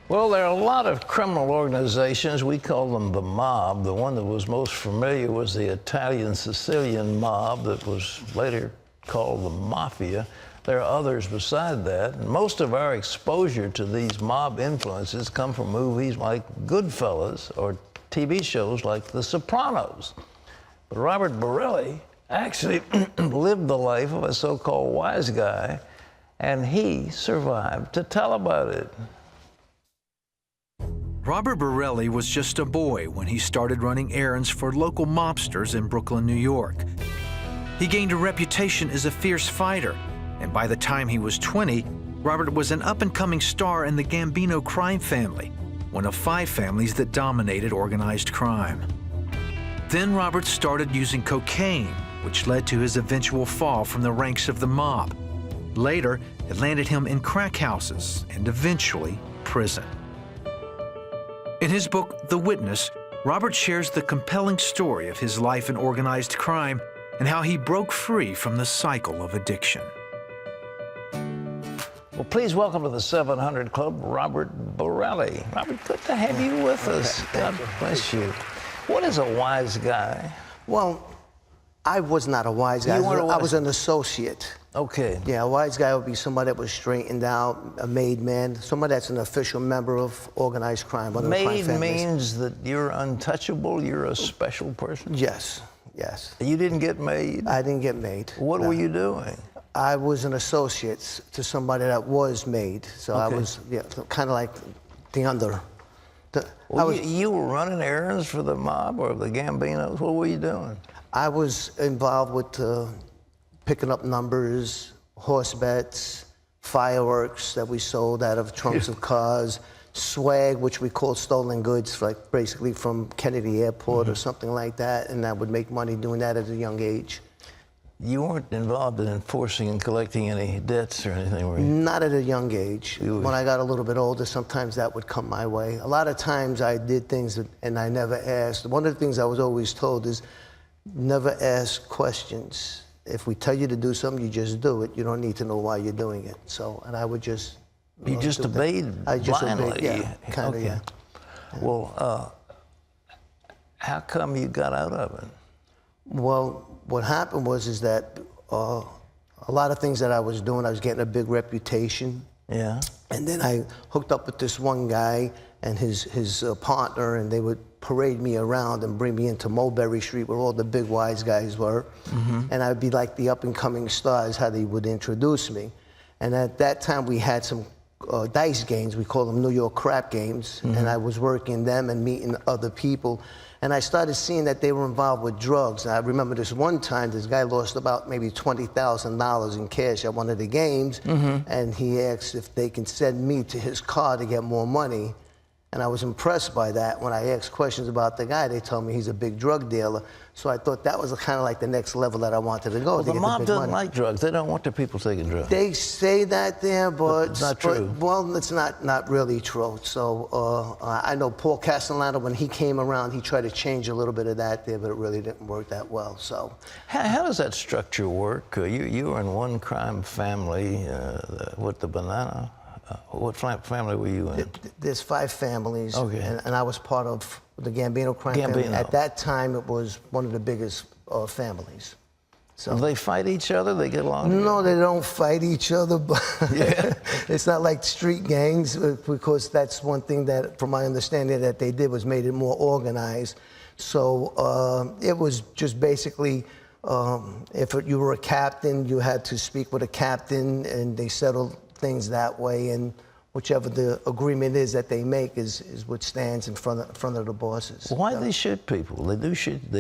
Well, there are a lot of criminal organizations. We call them the mob. The one that was most familiar was the Italian Sicilian mob that was later called the mafia. There are others beside that. And most of our exposure to these mob influences come from movies like Goodfellas or TV shows like The Sopranos. But Robert Borelli actually lived the life of a so-called wise guy, and he survived to tell about it. Robert Borelli was just a boy when he started running errands for local mobsters in Brooklyn, New York. He gained a reputation as a fierce fighter, and by the time he was 20, Robert was an up-and-coming star in the Gambino crime family, one of 5 families that dominated organized crime. Then Robert started using cocaine, which led to his eventual fall from the ranks of the mob. Later, it landed him in crack houses and eventually prison. In his book, The Witness, Robert shares the compelling story of his life in organized crime and how he broke free from the cycle of addiction. Well, please welcome to the 700 Club, Robert Borelli. Robert, good to have you with us. God bless you. What is a wise guy? Well, I was not a wise guy. I was an associate. Okay. Yeah, a wise guy would be somebody that was straightened out, a made man, somebody that's an official member of organized crime. Made means that you're untouchable, you're a special person? Yes, yes. You didn't get made? I didn't get made. What were you doing? I was an associate to somebody that was made. So I was kind of like the under. You were running errands for the mob or the Gambinos? What were you doing? I was involved with picking up numbers, horse bets, fireworks that we sold out of trunks of cars, swag, which we called stolen goods, like basically from Kennedy Airport or something like that, and I would make money doing that at a young age. You weren't involved in enforcing and collecting any debts or anything, were you? Not at a young age. When I got a little bit older, sometimes that would come my way. A lot of times I did things and I never asked. One of the things I was always told is never ask questions. If we tell you to do something, you just do it. You don't need to know why you're doing it. So, and I would just... You just obeyed I just blindly? Obeyed, yeah, kind of, yeah. Well, how come you got out of it? Well, what happened was that a lot of things that I was doing, I was getting a big reputation. Yeah. And then I hooked up with this one guy and his partner, and they would parade me around and bring me into Mulberry Street where all the big wise guys were. And I'd be like the up-and-coming stars, how they would introduce me. And at that time, we had some dice games. We call them New York crap games. And I was working them and meeting other people. And I started seeing that they were involved with drugs. And I remember this one time, this guy lost about maybe $20,000 in cash at one of the games. And he asked if they can send me to his car to get more money. And I was impressed by that. When I asked questions about the guy, they told me he's a big drug dealer. So I thought that was kind of like the next level that I wanted to go. Well, the mob doesn't like drugs. They don't want their people taking drugs. They say that there, but it's not true. Well, it's not really true. So I know Paul Castellano, when he came around, he tried to change a little bit of that there, but it really didn't work that well. So how does that structure work? You were in one crime family with the banana. What family were you in? There's 5 families, and I was part of the Gambino crime family. At that time, it was one of the biggest families. So do they fight each other? They get along? No, they don't fight each other, but it's not like street gangs, because that's one thing that, from my understanding, that they did was made it more organized. So it was just basically, if you were a captain, you had to speak with a captain, and they settled things that way, and whichever the agreement is that they make is what stands in front of the bosses. Why do they shoot people? They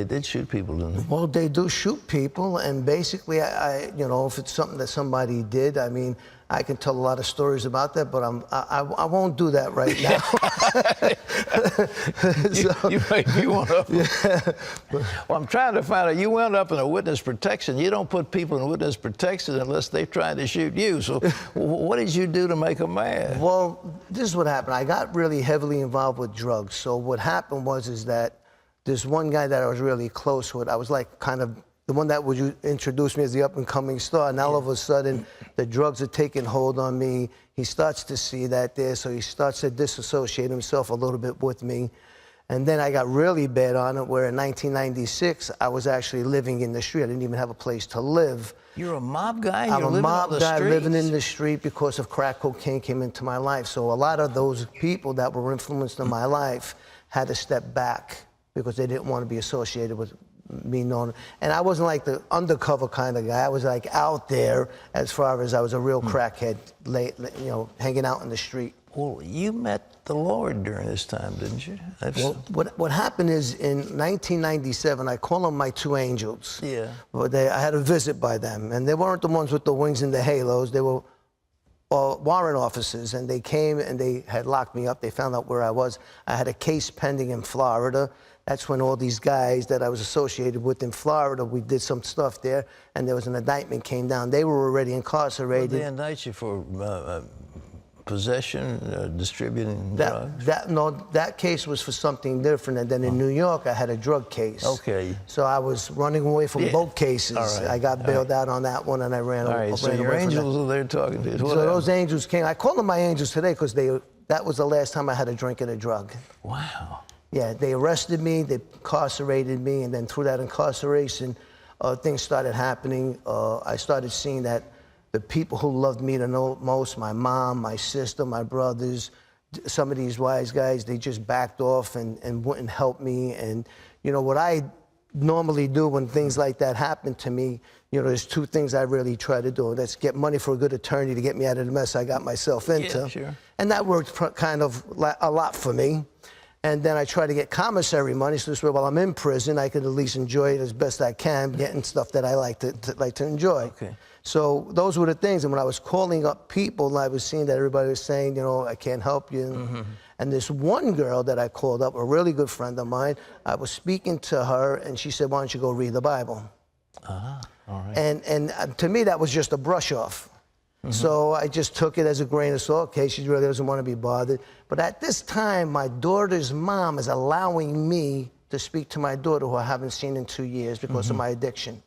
did shoot people, didn't they? Well, they do shoot people, and basically, you know, if it's something that somebody did, I mean, I can tell a lot of stories about that, but I won't do that right now. You make me want to. Well, I'm trying to find out. You wound up in a witness protection. You don't put people in witness protection unless they're trying to shoot you. So what did you do to make them mad? Well, this is what happened. I got really heavily involved with drugs. So what happened was that this one guy that I was really close with, I was like kind of the one that would introduce me as the up-and-coming star. Now all of a sudden, the drugs are taking hold on me. He starts to see that there, so he starts to disassociate himself a little bit with me. And then I got really bad on it, where in 1996, I was actually living in the street. I didn't even have a place to live. You're a mob guy? I'm You're a living mob on the guy streets? living in the street because of crack cocaine came into my life. So a lot of those people that were influenced in my life had to step back because they didn't want to be associated with me known. And I wasn't like the undercover kind of guy. I was like out there as far as I was a real crackhead, hanging out in the street. Well, you met the Lord during this time, didn't you? Well, what happened is in 1997, I call them my two angels. Yeah. Well, I had a visit by them, and they weren't the ones with the wings and the halos. They were warrant officers, and they came and they had locked me up. They found out where I was. I had a case pending in Florida. That's when all these guys that I was associated with in Florida, we did some stuff there, and there was an indictment came down. They were already incarcerated. Did they indict you for possession, distributing drugs? That case was for something different. And then in New York, I had a drug case. Okay. So I was running away from both cases. All right. I got bailed out on that one, and I ran away. All right, so ran your away from angels that. are there talking to you. So those angels came. I call them my angels today because that was the last time I had a drink and a drug. Wow. Yeah, they arrested me, they incarcerated me, and then through that incarceration, things started happening. I started seeing that the people who loved me the most, my mom, my sister, my brothers, some of these wise guys, they just backed off and wouldn't help me. And, you know, what I normally do when things like that happen to me, you know, there's two things I really try to do. That's get money for a good attorney to get me out of the mess I got myself into. Yeah, sure. And that worked kind of a lot for me. And then I try to get commissary money, so this way while I'm in prison, I could at least enjoy it as best I can, getting stuff that I like to enjoy. Okay. So those were the things. And when I was calling up people, I was seeing that everybody was saying, you know, I can't help you. And this one girl that I called up, a really good friend of mine, I was speaking to her, and she said, why don't you go read the Bible? All right. And to me, that was just a brush off. So I just took it as a grain of salt. Okay, she really doesn't want to be bothered. But at this time, my daughter's mom is allowing me to speak to my daughter, who I haven't seen in 2 years because of my addiction.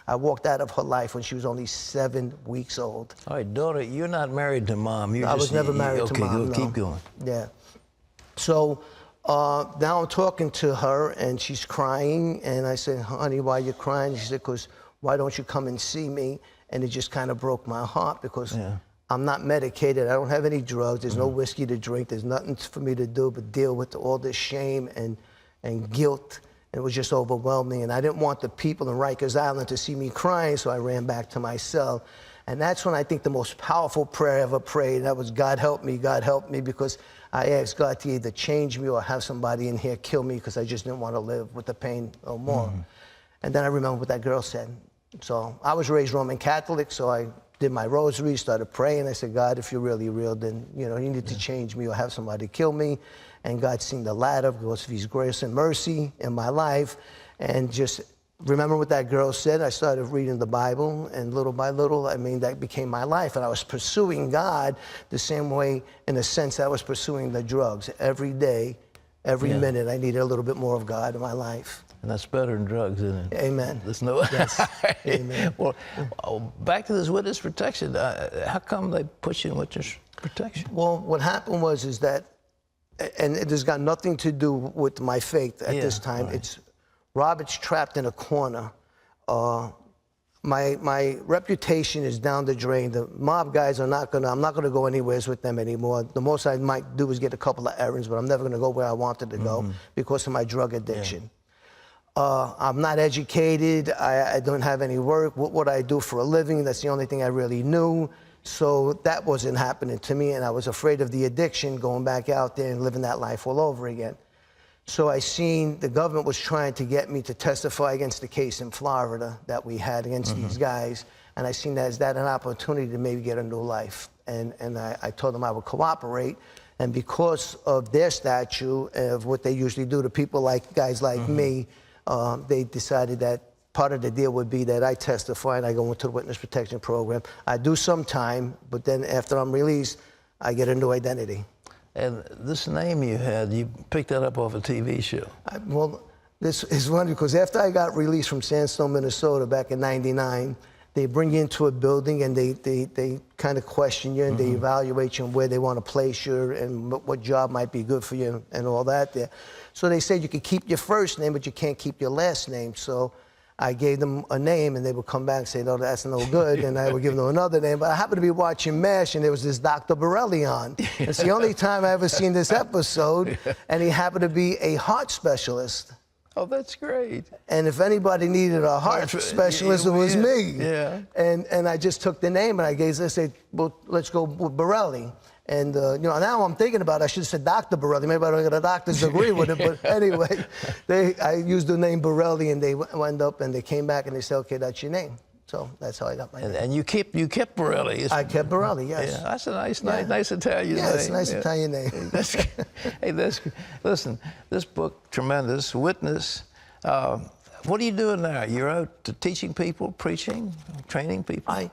I walked out of her life when she was only 7 weeks old. All right, daughter, you're not married to mom. I was never married to mom. Okay, no. keep going. Yeah. So now I'm talking to her, and she's crying. And I said, honey, why are you crying? She said, because why don't you come and see me? And it just kind of broke my heart because I'm not medicated. I don't have any drugs. There's no whiskey to drink. There's nothing for me to do but deal with all this shame and guilt. And it was just overwhelming. And I didn't want the people in Rikers Island to see me crying, so I ran back to my cell. And that's when I think the most powerful prayer I ever prayed. That was, God help me, because I asked God to either change me or have somebody in here kill me because I just didn't want to live with the pain no more. And then I remember what that girl said. So I was raised Roman Catholic, so I did my rosary, started praying. I said, God, if you're really real, then you need to change me or have somebody kill me. And God seen the latter because of his grace and mercy in my life. And just remember what that girl said. I started reading the Bible, and little by little, I mean, that became my life. And I was pursuing God the same way, in a sense, I was pursuing the drugs. Every day, every minute, I needed a little bit more of God in my life. And that's better than drugs, isn't it? Amen. There's no. Yes. Amen. Well, back to this witness protection. How come they put you in witness protection? Well, what happened was that, and it has got nothing to do with my faith at this time. Right. It's Robert's trapped in a corner. My reputation is down the drain. The mob guys are not gonna. I'm not gonna go anywhere with them anymore. The most I might do is get a couple of errands, but I'm never gonna go where I wanted to go because of my drug addiction. I'm not educated. I don't have any work. What would I do for a living? That's the only thing I really knew. So that wasn't happening to me, and I was afraid of the addiction, going back out there and living that life all over again. So I seen the government was trying to get me to testify against the case in Florida that we had against these guys, and I seen that as an opportunity to maybe get a new life. And I told them I would cooperate. And because of their statute, of what they usually do to people like guys like me, they decided that part of the deal would be that I testify and I go into the witness protection program. I do some time, but then after I'm released, I get a new identity. And this name you had, you picked that up off a TV show. Well, This is funny because after I got released from Sandstone, Minnesota back in '99, they bring you into a building and they kind of question you and they evaluate you on where they want to place you and what job might be good for you and all that there. So they said you could keep your first name, but you can't keep your last name. So I gave them a name and they would come back and say, no, that's no good. And I would give them another name. But I happened to be watching MASH and there was this Dr. Borelli on. It's the only time I ever seen this episode. And he happened to be a heart specialist. Oh, that's great. And if anybody needed a heart specialist, it was me. Yeah. And I just took the name and I said, well, let's go with Borelli. And you know, now I'm thinking about it, I should have said Dr. Borelli. Maybe I don't get a doctor's degree with it, but anyway, I used the name Borelli, and they went up and they came back and they said, okay, that's your name. So that's how I got my name. And you kept Borelli. I kept Borelli, yes. Yeah, that's a nice Italian name. Yeah, it's a nice Italian name. Listen, this book, tremendous. Witness. What are you doing now? You're out teaching people, preaching, training people?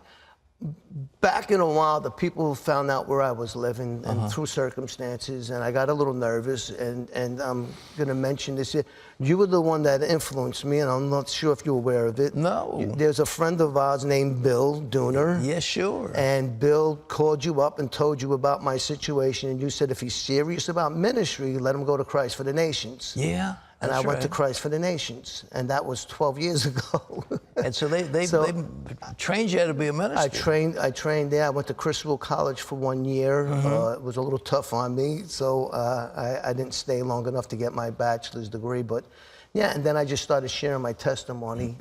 Back in a while, the people found out where I was living and through circumstances, and I got a little nervous, and I'm going to mention this here. You were the one that influenced me, and I'm not sure if you're aware of it. No. There's a friend of ours named Bill Dooner. Yes, sure. And Bill called you up and told you about my situation, and you said if he's serious about ministry, let him go to Christ for the Nations. Yeah. And I went to Christ for the Nations, and that was 12 years ago. And so they trained you how to be a minister. I trained there. I went to Criswell College for 1 year. It was a little tough on me, so I didn't stay long enough to get my bachelor's degree. But yeah, and then I just started sharing my testimony.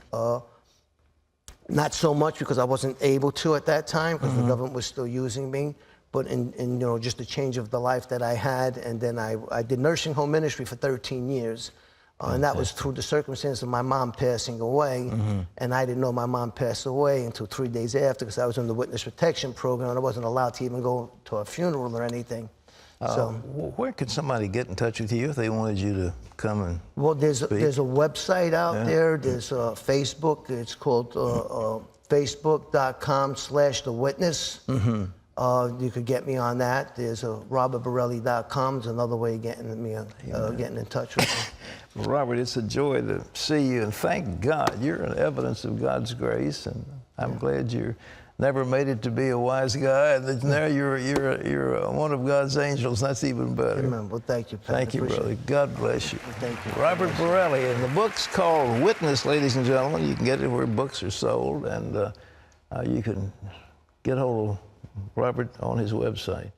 Not so much because I wasn't able to at that time, because the government was still using me. But in you know, just the change of the life that I had, and then I did nursing home ministry for 13 years. And that was through the circumstance of my mom passing away. And I didn't know my mom passed away until 3 days after, because I was in the witness protection program and I wasn't allowed to even go to a funeral or anything. So where could somebody get in touch with you if they wanted you to come and there's speak? There's a website out there. There's Facebook. It's called facebook.com/thewitness. You could get me on that. There's robertborelli.com. It's another way of getting me, getting in touch with me. Well, Robert, it's a joy to see you, and thank God you're an evidence of God's grace, and I'm glad you never made it to be a wise guy, and that now you're one of God's angels. That's even better. Amen. Well, thank you, Pat. Thank you, brother. God bless you. Thank you. Robert Borelli, and the book's called Witness, ladies and gentlemen. You can get it where books are sold, and you can get hold of Robert on his website.